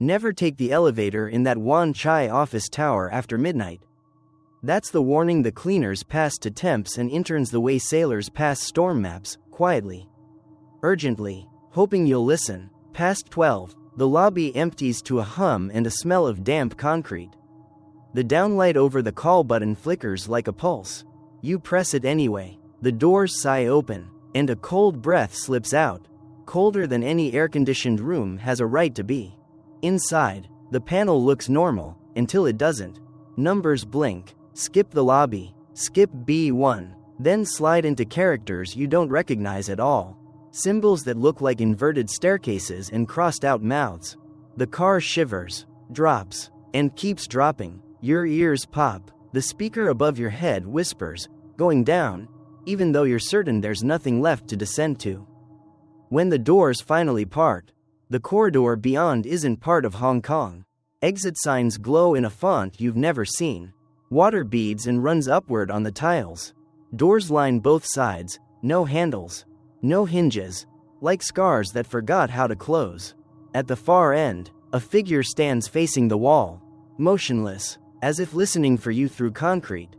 Never take the elevator in that Wan Chai office tower after midnight. That's the warning the cleaners pass to temps and interns the way sailors pass storm maps, quietly. Urgently, hoping you'll listen. Past 12, the lobby empties to a hum and a smell of damp concrete. The downlight over the call button flickers like a pulse. You press it anyway. The doors sigh open, and a cold breath slips out, colder than any air-conditioned room has a right to be. Inside, the panel looks normal, until it doesn't. Numbers blink. Skip the lobby, skip B1, then slide into characters you don't recognize at all. Symbols that look like inverted staircases and crossed-out mouths. The car shivers, drops, and keeps dropping. Your ears pop. The speaker above your head whispers, "Going down," even though you're certain there's nothing left to descend to. When the doors finally part, the corridor beyond isn't part of Hong Kong. Exit signs glow in a font you've never seen. Water beads and runs upward on the tiles. Doors line both sides, no handles, no hinges, like scars that forgot how to close. At the far end, a figure stands facing the wall, motionless, as if listening for you through concrete.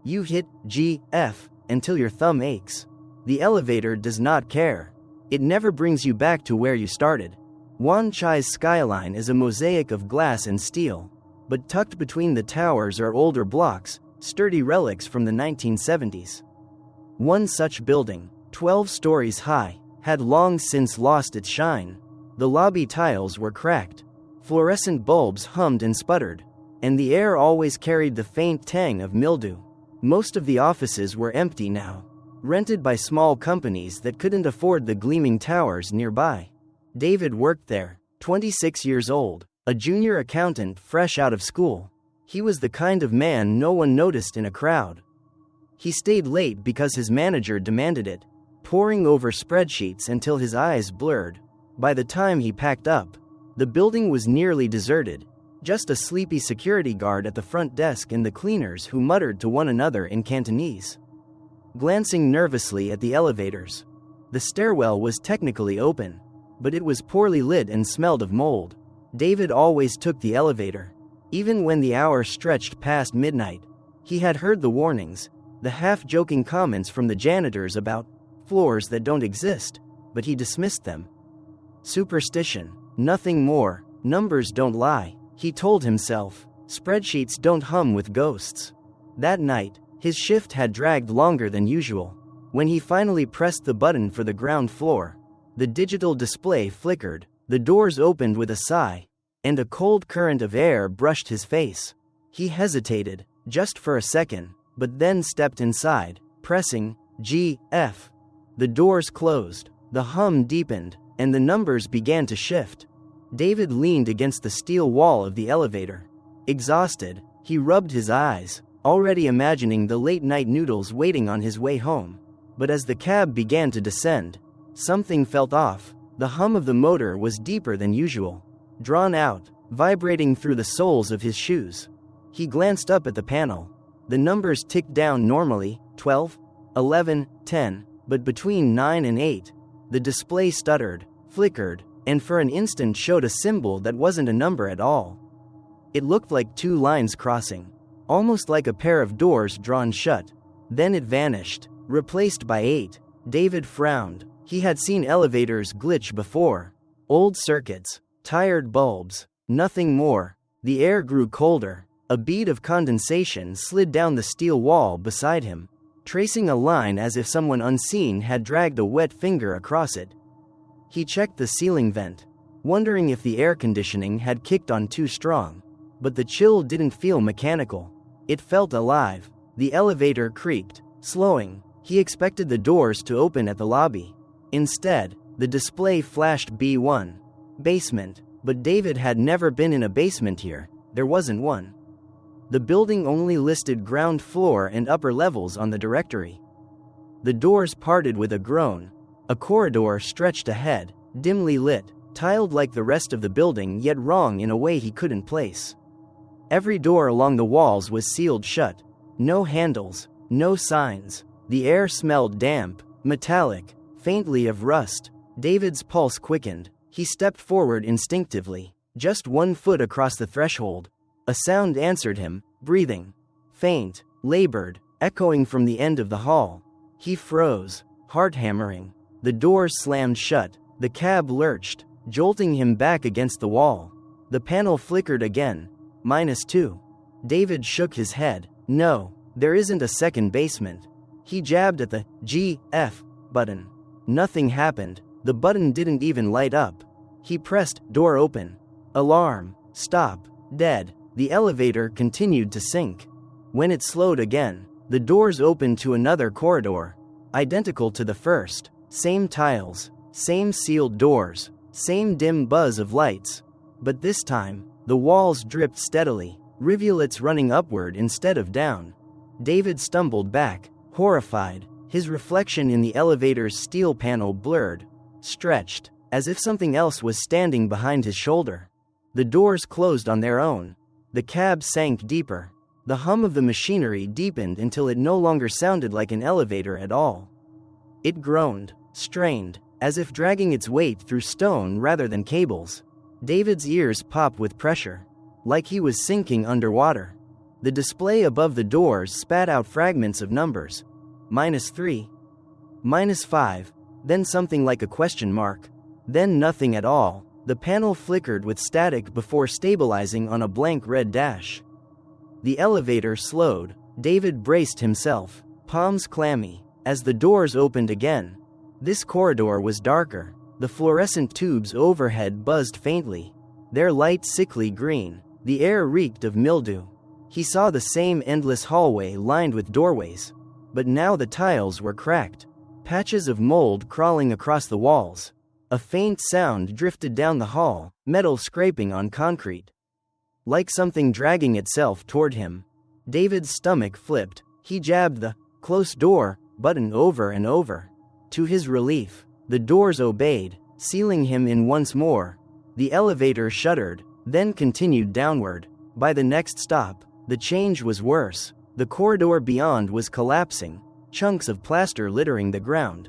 You hit G, F, until your thumb aches. The elevator does not care. It never brings you back to where you started. Wan Chai's skyline is a mosaic of glass and steel, but tucked between the towers are older blocks, sturdy relics from the 1970s. One such building, 12 stories high, had long since lost its shine. The lobby tiles were cracked. Fluorescent bulbs hummed and sputtered, and the air always carried the faint tang of mildew. Most of the offices were empty now, rented by small companies that couldn't afford the gleaming towers nearby. David worked there, 26 years old, a junior accountant fresh out of school. He was the kind of man no one noticed in a crowd. He stayed late because his manager demanded it, poring over spreadsheets until his eyes blurred. By the time he packed up, the building was nearly deserted. Just a sleepy security guard at the front desk and the cleaners who muttered to one another in Cantonese. Glancing nervously at the elevators. The stairwell was technically open, but it was poorly lit and smelled of mold. David always took the elevator, even when the hour stretched past midnight. He had heard the warnings, the half-joking comments from the janitors about floors that don't exist, but he dismissed them. Superstition, nothing more. Numbers don't lie, he told himself. Spreadsheets don't hum with ghosts. That night, his shift had dragged longer than usual. When he finally pressed the button for the ground floor, the digital display flickered, the doors opened with a sigh, and a cold current of air brushed his face. He hesitated, just for a second, but then stepped inside, pressing G, F. The doors closed, the hum deepened, and the numbers began to shift. David leaned against the steel wall of the elevator. Exhausted, he rubbed his eyes, already imagining the late-night noodles waiting on his way home. But as the cab began to descend, something felt off. The hum of the motor was deeper than usual, drawn out, vibrating through the soles of his shoes. He glanced up at the panel. The numbers ticked down normally, 12, 11, 10, but between 9 and 8, the display stuttered, flickered, and for an instant showed a symbol that wasn't a number at all. It looked like two lines crossing, almost like a pair of doors drawn shut. Then it vanished, replaced by 8. David frowned. He had seen elevators glitch before. Old circuits, tired bulbs, nothing more. The air grew colder. A bead of condensation slid down the steel wall beside him, tracing a line as if someone unseen had dragged a wet finger across it. He checked the ceiling vent, wondering if the air conditioning had kicked on too strong. But the chill didn't feel mechanical. It felt alive. The elevator creaked, slowing. He expected the doors to open at the lobby. Instead, the display flashed B1. Basement. But David had never been in a basement here. There wasn't one. The building only listed ground floor and upper levels on the directory. The doors parted with a groan. A corridor stretched ahead, dimly lit, tiled like the rest of the building yet wrong in a way he couldn't place. Every door along the walls was sealed shut. No handles, no signs. The air smelled damp, metallic, faintly of rust. David's pulse quickened. He stepped forward instinctively. Just 1 foot across the threshold. A sound answered him, breathing. Faint, labored, echoing from the end of the hall. He froze, heart hammering. The doors slammed shut. The cab lurched, jolting him back against the wall. The panel flickered again. -2. David shook his head. No, there isn't a second basement. He jabbed at the F button. Nothing happened. The button didn't even light up. He pressed door open. Alarm. Stop. Dead. The elevator continued to sink. When it slowed again, the doors opened to another corridor, identical to the first. Same tiles, same sealed doors, same dim buzz of lights. But this time, the walls dripped steadily, rivulets running upward instead of down. David stumbled back, horrified, his reflection in the elevator's steel panel blurred, stretched, as if something else was standing behind his shoulder. The doors closed on their own. The cab sank deeper. The hum of the machinery deepened until it no longer sounded like an elevator at all. It groaned, strained, as if dragging its weight through stone rather than cables. David's ears popped with pressure, like he was sinking underwater. The display above the doors spat out fragments of numbers. -3. -5. Then something like a question mark. Then nothing at all. The panel flickered with static before stabilizing on a blank red dash. The elevator slowed. David braced himself, palms clammy, as the doors opened again. This corridor was darker. The fluorescent tubes overhead buzzed faintly, their light sickly green. The air reeked of mildew. He saw the same endless hallway lined with doorways, but now the tiles were cracked, patches of mold crawling across the walls. A faint sound drifted down the hall, metal scraping on concrete, like something dragging itself toward him. David's stomach flipped. He jabbed the close door button over and over. To his relief, the doors obeyed, sealing him in once more. The elevator shuddered, then continued downward. By the next stop, the change was worse. The corridor beyond was collapsing, chunks of plaster littering the ground,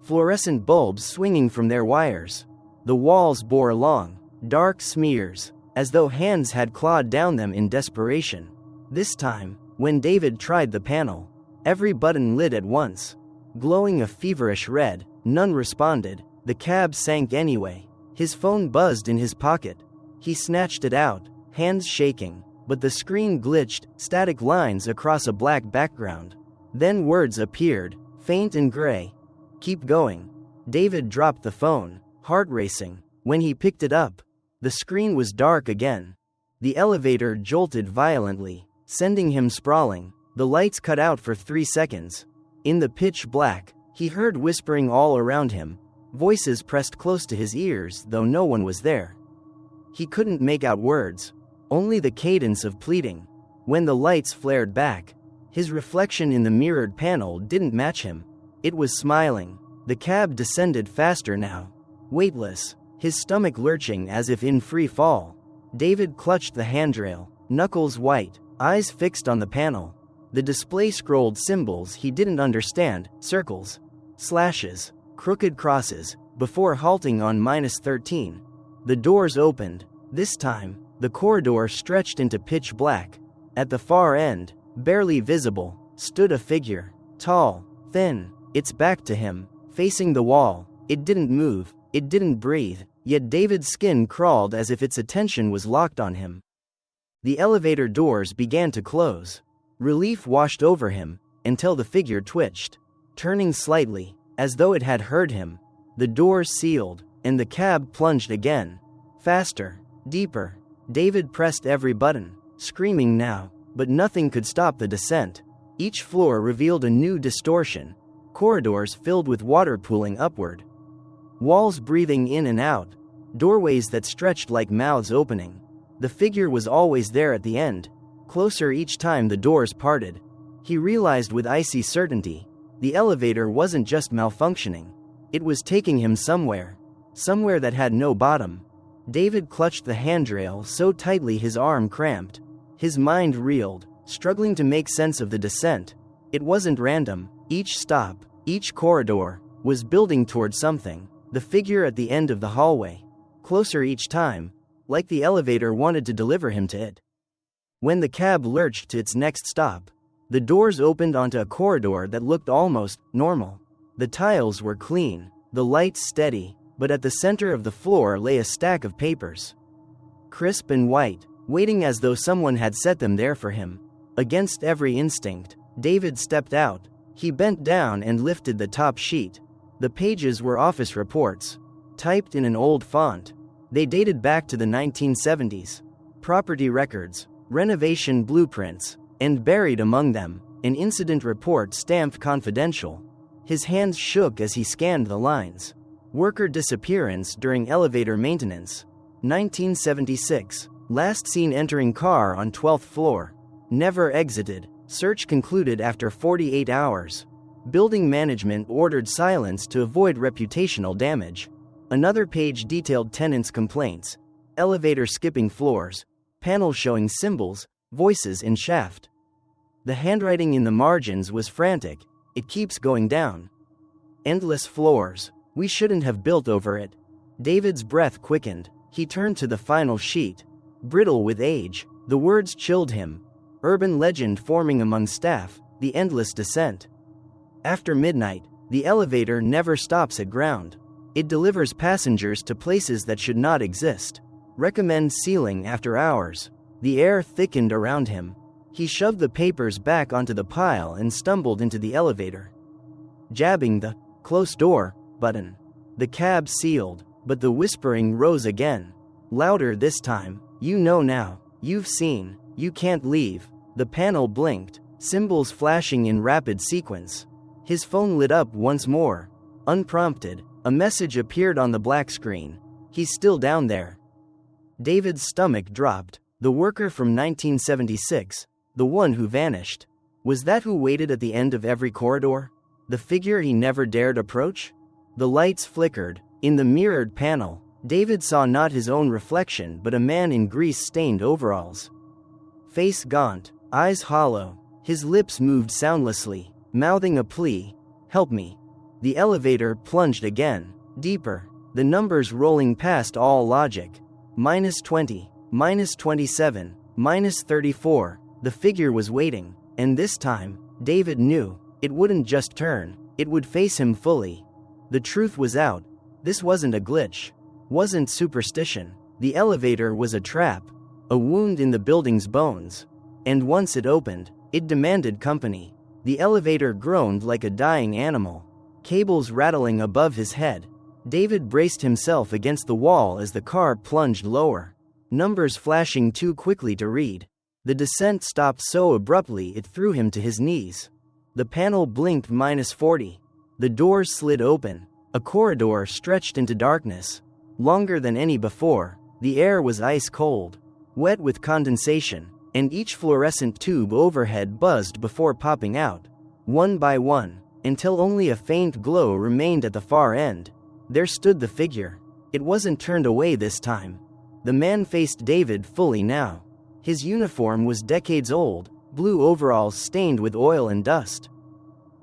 fluorescent bulbs swinging from their wires. The walls bore long, dark smears, as though hands had clawed down them in desperation. This time, when David tried the panel, every button lit at once, glowing a feverish red. None responded. The cab sank anyway. His phone buzzed in his pocket. He snatched it out, hands shaking, but the screen glitched, static lines across a black background. Then words appeared, faint and gray. "Keep going." David dropped the phone, heart racing. When he picked it up, the screen was dark again. The elevator jolted violently, sending him sprawling. The lights cut out for 3 seconds. In the pitch black, he heard whispering all around him, voices pressed close to his ears though no one was there. He couldn't make out words, only the cadence of pleading. When the lights flared back, his reflection in the mirrored panel didn't match him. It was smiling. The cab descended faster now, weightless, his stomach lurching as if in free fall. David clutched the handrail, knuckles white, eyes fixed on the panel. The display scrolled symbols he didn't understand, circles, slashes, crooked crosses, before halting on -13. The doors opened. This time, the corridor stretched into pitch black. At the far end, barely visible, stood a figure, tall, thin, its back to him, facing the wall. It didn't move, it didn't breathe, yet David's skin crawled as if its attention was locked on him. The elevator doors began to close. Relief washed over him, until the figure twitched, turning slightly, as though it had heard him. The doors sealed, and the cab plunged again. Faster, deeper. David pressed every button, screaming now, but nothing could stop the descent. Each floor revealed a new distortion, corridors filled with water pooling upward, walls breathing in and out, doorways that stretched like mouths opening. The figure was always there at the end, closer each time the doors parted. He realized with icy certainty, the elevator wasn't just malfunctioning. It was taking him somewhere that had no bottom. David clutched the handrail so tightly his arm cramped. His mind reeled, struggling to make sense of the descent. It wasn't random. Each stop, each corridor, was building toward something. The figure at the end of the hallway, closer each time, like the elevator wanted to deliver him to it. When the cab lurched to its next stop, the doors opened onto a corridor that looked almost normal. The tiles were clean, the lights steady, but at the center of the floor lay a stack of papers. Crisp and white, waiting as though someone had set them there for him. Against every instinct, David stepped out. He bent down and lifted the top sheet. The pages were office reports, typed in an old font. They dated back to the 1970s. Property records, renovation blueprints, and buried among them, an incident report stamped confidential. His hands shook as he scanned the lines. Worker disappearance during elevator maintenance. 1976. Last seen entering car on 12th floor. Never exited. Search concluded after 48 hours. Building management ordered silence to avoid reputational damage. Another page detailed tenants' complaints. Elevator skipping floors. Panel showing symbols, voices in shaft. The handwriting in the margins was frantic. It keeps going down. Endless floors. We shouldn't have built over it. David's breath quickened. He turned to the final sheet. Brittle with age. The words chilled him. Urban legend forming among staff, the endless descent. After midnight, the elevator never stops at ground. It delivers passengers to places that should not exist. Recommend ceiling after hours. The air thickened around him. He shoved the papers back onto the pile and stumbled into the elevator. Jabbing the close door button. The cab sealed, but the whispering rose again. Louder this time. You know now. You've seen. You can't leave. The panel blinked, symbols flashing in rapid sequence. His phone lit up once more. Unprompted, a message appeared on the black screen. He's still down there. David's stomach dropped. The worker from 1976, the one who vanished. Was that who waited at the end of every corridor? The figure he never dared approach? The lights flickered. In the mirrored panel, David saw not his own reflection but a man in grease-stained overalls. Face gaunt, eyes hollow, his lips moved soundlessly, mouthing a plea. Help me. The elevator plunged again, deeper, the numbers rolling past all logic. -20, -27, -34. The figure was waiting, and this time, David knew, it wouldn't just turn, it would face him fully. The truth was out. This wasn't a glitch. Wasn't superstition. The elevator was a trap. A wound in the building's bones. And once it opened, it demanded company. The elevator groaned like a dying animal. Cables rattling above his head. David braced himself against the wall as the car plunged lower. Numbers flashing too quickly to read. The descent stopped so abruptly it threw him to his knees. The panel blinked -40. The doors slid open. A corridor stretched into darkness. Longer than any before, the air was ice cold. Wet with condensation, and each fluorescent tube overhead buzzed before popping out. One by one, until only a faint glow remained at the far end. There stood the figure. It wasn't turned away this time. The man faced David fully now. His uniform was decades old, blue overalls stained with oil and dust.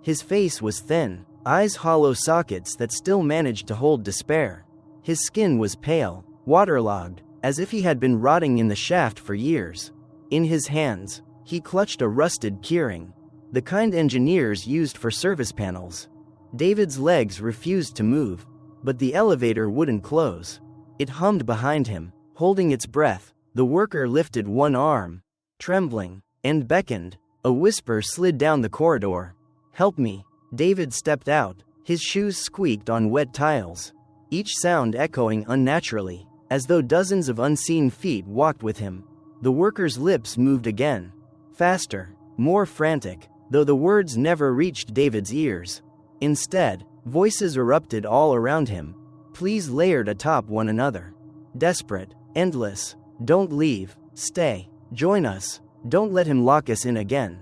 His face was thin, eyes hollow sockets that still managed to hold despair. His skin was pale, waterlogged, as if he had been rotting in the shaft for years. In his hands, he clutched a rusted keyring, the kind engineers used for service panels. David's legs refused to move, but the elevator wouldn't close. It hummed behind him, holding its breath. The worker lifted one arm, trembling, and beckoned. A whisper slid down the corridor. "Help me." David stepped out. His shoes squeaked on wet tiles, each sound echoing unnaturally, as though dozens of unseen feet walked with him. The worker's lips moved again, faster, more frantic, though the words never reached David's ears. Instead, voices erupted all around him, pleas layered atop one another. Desperate, endless. "Don't leave, stay, join us, don't let him lock us in again."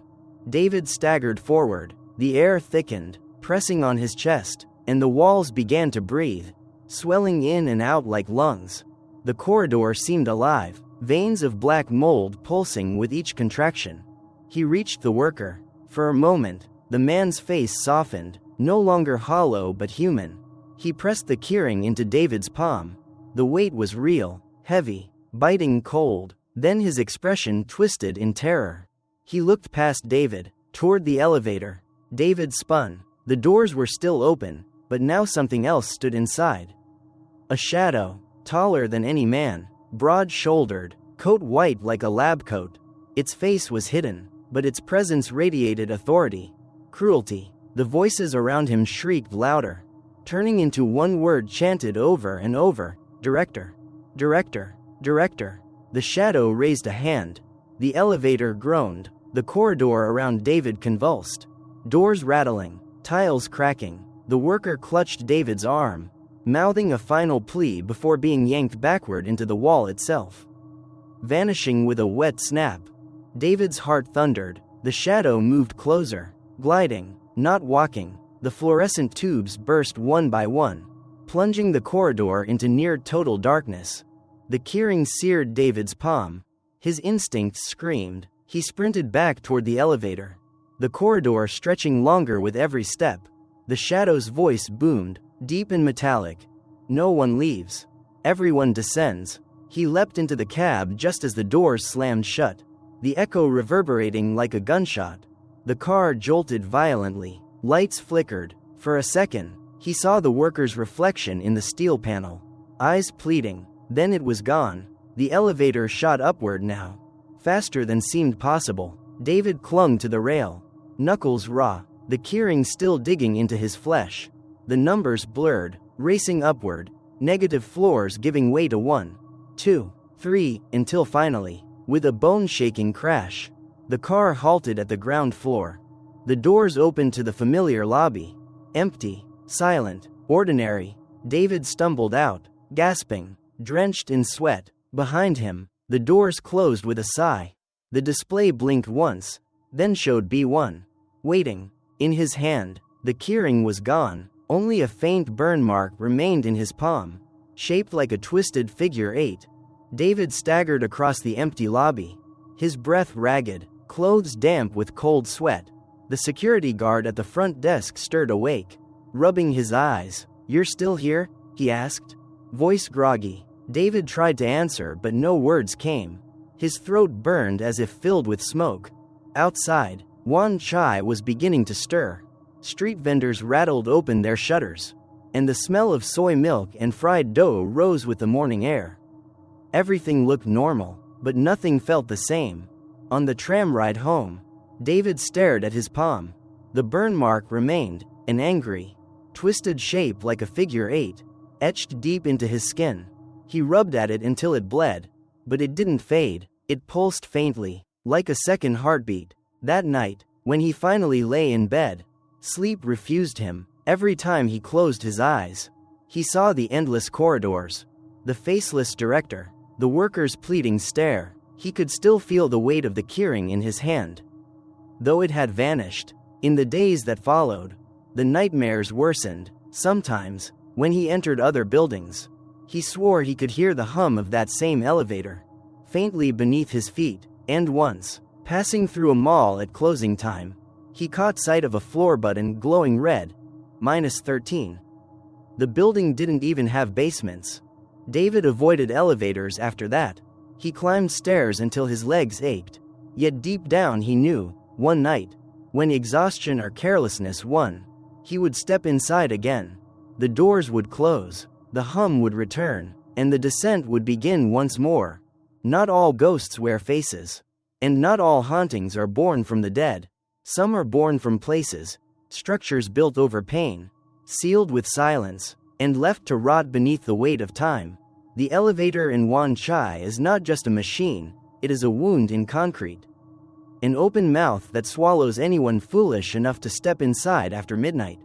David staggered forward, the air thickened, pressing on his chest, and the walls began to breathe, swelling in and out like lungs. The corridor seemed alive, veins of black mold pulsing with each contraction. He reached the worker. For a moment, the man's face softened, no longer hollow but human. He pressed the keyring into David's palm. The weight was real, heavy, biting cold. Then his expression twisted in terror. He looked past David, toward the elevator. David spun. The doors were still open, but now something else stood inside. A shadow, taller than any man, broad-shouldered, coat white like a lab coat. Its face was hidden, but its presence radiated authority, cruelty. The voices around him shrieked louder, turning into one word chanted over and over: "Director. Director. Director." The shadow raised a hand. The elevator groaned. The corridor around David convulsed. Doors rattling, tiles cracking. The worker clutched David's arm, mouthing a final plea before being yanked backward into the wall itself, vanishing with a wet snap. David's heart thundered. The shadow moved closer, gliding, not walking. The fluorescent tubes burst one by one, plunging the corridor into near total darkness. The keyring seared David's palm. His instincts screamed. He sprinted back toward the elevator, the corridor stretching longer with every step. The shadow's voice boomed, deep and metallic. "No one leaves. Everyone descends." He leapt into the cab just as the doors slammed shut, the echo reverberating like a gunshot. The car jolted violently. Lights flickered. For a second, he saw the worker's reflection in the steel panel, eyes pleading. Then it was gone. The elevator shot upward now, faster than seemed possible. David clung to the rail, knuckles raw, the keyring still digging into his flesh. The numbers blurred, racing upward, negative floors giving way to 1, 2, 3, until finally, with a bone-shaking crash, the car halted at the ground floor. The doors opened to the familiar lobby. Empty, silent, ordinary. David stumbled out, gasping, drenched in sweat. Behind him, the doors closed with a sigh. The display blinked once, then showed B1, waiting. In his hand, the keyring was gone. Only a faint burn mark remained in his palm, shaped like a twisted figure 8. David staggered across the empty lobby, his breath ragged, clothes damp with cold sweat. The security guard at the front desk stirred awake, rubbing his eyes. "You're still here?" he asked, voice groggy. David tried to answer, but no words came. His throat burned as if filled with smoke. Outside, Wan Chai was beginning to stir. Street vendors rattled open their shutters, and the smell of soy milk and fried dough rose with the morning air. Everything looked normal, but nothing felt the same. On the tram ride home, David stared at his palm. The burn mark remained, an angry, twisted shape like a figure 8, etched deep into his skin. He rubbed at it until it bled, but it didn't fade. It pulsed faintly, like a second heartbeat. That night, when he finally lay in bed, sleep refused him. Every time he closed his eyes, he saw the endless corridors, the faceless director, the worker's pleading stare. He could still feel the weight of the keyring in his hand, though it had vanished. In the days that followed, the nightmares worsened. Sometimes, when he entered other buildings, he swore he could hear the hum of that same elevator, faintly beneath his feet. And once, passing through a mall at closing time, he caught sight of a floor button glowing red, -13. The building didn't even have basements. David avoided elevators after that. He climbed stairs until his legs ached. Yet deep down he knew, one night, when exhaustion or carelessness won, he would step inside again. The doors would close, the hum would return, and the descent would begin once more. Not all ghosts wear faces, and not all hauntings are born from the dead. Some are born from places, structures built over pain, sealed with silence, and left to rot beneath the weight of time. The elevator in Wan Chai is not just a machine, it is a wound in concrete. An open mouth that swallows anyone foolish enough to step inside after midnight.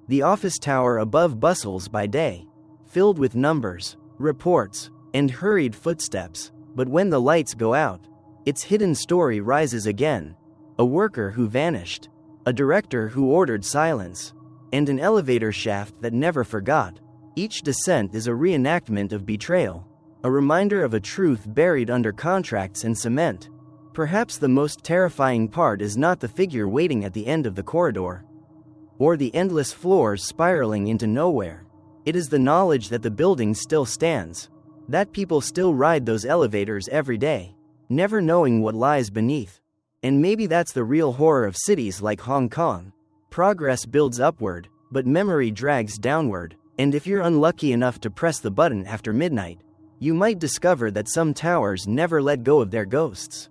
The office tower above bustles by day, filled with numbers, reports, and hurried footsteps. But when the lights go out, its hidden story rises again. A worker who vanished, a director who ordered silence, and an elevator shaft that never forgot. Each descent is a reenactment of betrayal, a reminder of a truth buried under contracts and cement. Perhaps the most terrifying part is not the figure waiting at the end of the corridor, or the endless floors spiraling into nowhere. It is the knowledge that the building still stands, That people still ride those elevators every day, never knowing what lies beneath. And maybe that's the real horror of cities like Hong Kong. Progress builds upward, but memory drags downward. And if you're unlucky enough to press the button after midnight, you might discover that some towers never let go of their ghosts.